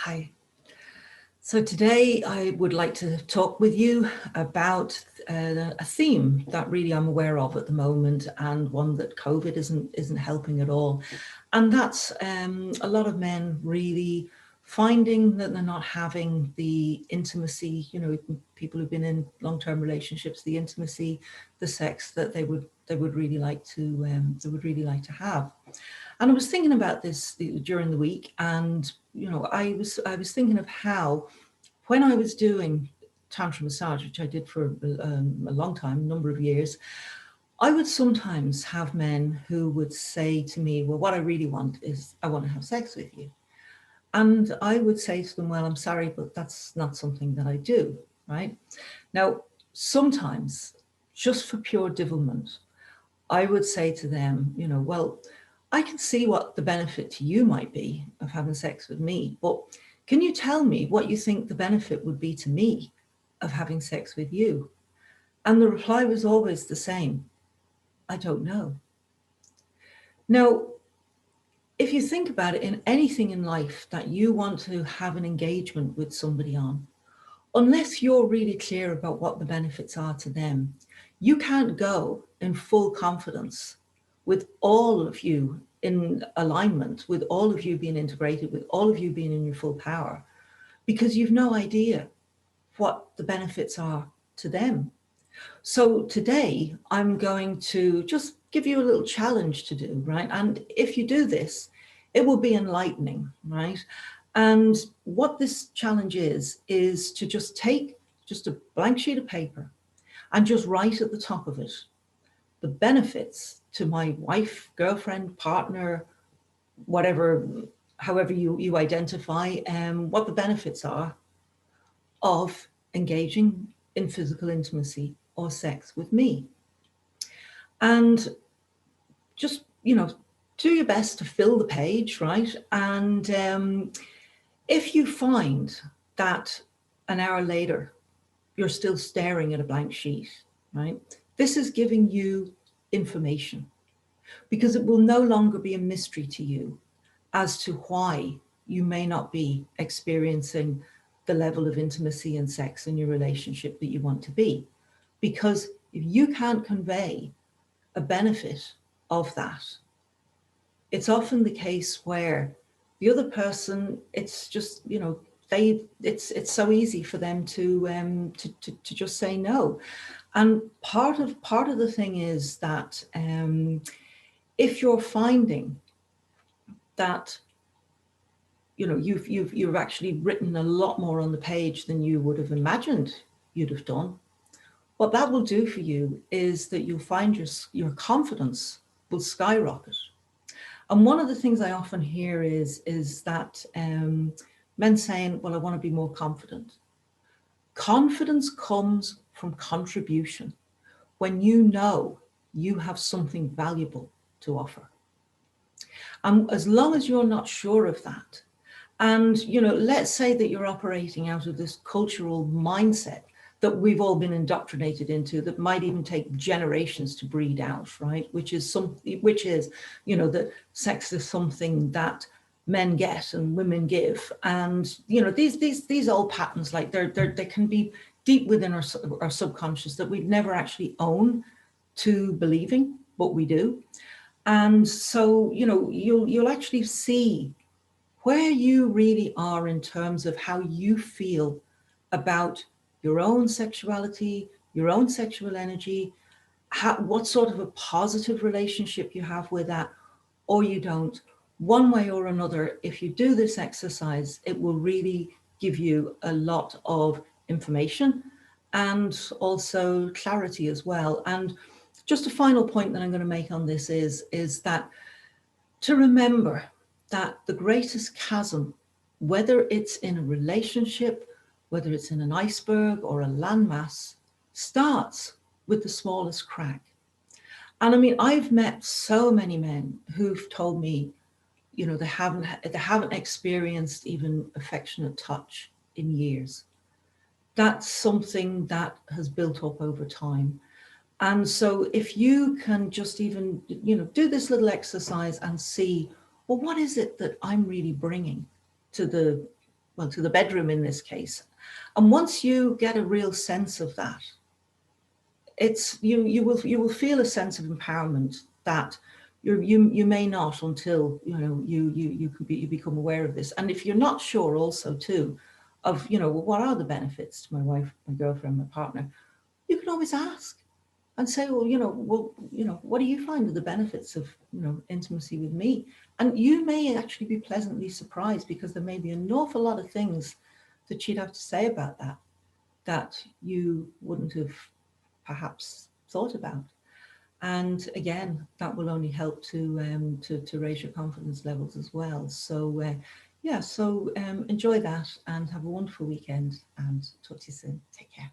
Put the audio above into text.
Hi. So today I would like to talk with you about a theme that really I'm aware of at the moment, and one that COVID isn't helping at all. And that's a lot of men really finding that they're not having the intimacy, people who've been in long-term relationships, the intimacy, the sex that they would really like to have. And I was thinking about this during the week, and I was thinking of how, when I was doing tantra massage, which I did for a long time, a number of years, I would sometimes have men who would say to me, well, what I really want is I want to have sex with you. And I would say to them, well, I'm sorry, but that's not something that I do, right? Now, sometimes, just for pure devilment, I would say to them, well, I can see what the benefit to you might be of having sex with me, but can you tell me what you think the benefit would be to me of having sex with you? And the reply was always the same: I don't know. Now, if you think about it, in anything in life that you want to have an engagement with somebody on, unless you're really clear about what the benefits are to them, you can't go in full confidence with all of you in alignment, with all of you being integrated, with all of you being in your full power, because you've no idea what the benefits are to them. So today I'm going to just give you a little challenge to do, right? And if you do this, it will be enlightening, right? And what this challenge is to just take just a blank sheet of paper and just write at the top of it the benefits to my wife, girlfriend, partner, whatever, however you identify, what the benefits are of engaging in physical intimacy or sex with me. And just, do your best to fill the page, right? And if you find that an hour later, you're still staring at a blank sheet, right? This is giving you information, because it will no longer be a mystery to you as to why you may not be experiencing the level of intimacy and sex in your relationship that you want to be. Because if you can't convey a benefit of that, it's often the case where the other person, it's just, it's so easy for them to just say no. And part of the thing is that if you're finding that you've actually written a lot more on the page than you would have imagined you'd have done, what that will do for you is that you'll find your confidence will skyrocket. And one of the things I often hear is that men saying, well, I want to be more confident. Confidence comes from contribution, when you know you have something valuable to offer. And as long as you're not sure of that, and let's say that you're operating out of this cultural mindset that we've all been indoctrinated into, that might even take generations to breed out, right? Which is that sex is something that men get and women give, and these old patterns, like they can be deep within our subconscious, that we'd never actually own to believing, but we do. And so you'll actually see where you really are in terms of how you feel about your own sexuality, your own sexual energy, what sort of a positive relationship you have with that, or you don't. One way or another, if you do this exercise, it will really give you a lot of information and also clarity as well. And just a final point that I'm going to make on this is that to remember that the greatest chasm, whether it's in a relationship, whether it's in an iceberg or a landmass, starts with the smallest crack. And I mean, I've met so many men who've told me, they haven't experienced even affectionate touch in years. That's something that has built up over time. And so if you can just even, do this little exercise and see, well, what is it that I'm really bringing to the well, to the bedroom in this case. And once you get a real sense of that, it's you will feel a sense of empowerment that you may not until you become aware of this. And if you're not sure also too of well, what are the benefits to my wife, my girlfriend, my partner, you can always ask and say, well, what do you find are the benefits of intimacy with me? And you may actually be pleasantly surprised, because there may be an awful lot of things that she'd have to say about that you wouldn't have perhaps thought about. And again, that will only help to raise your confidence levels as well. So yeah, so enjoy that and have a wonderful weekend, and talk to you soon. Take care.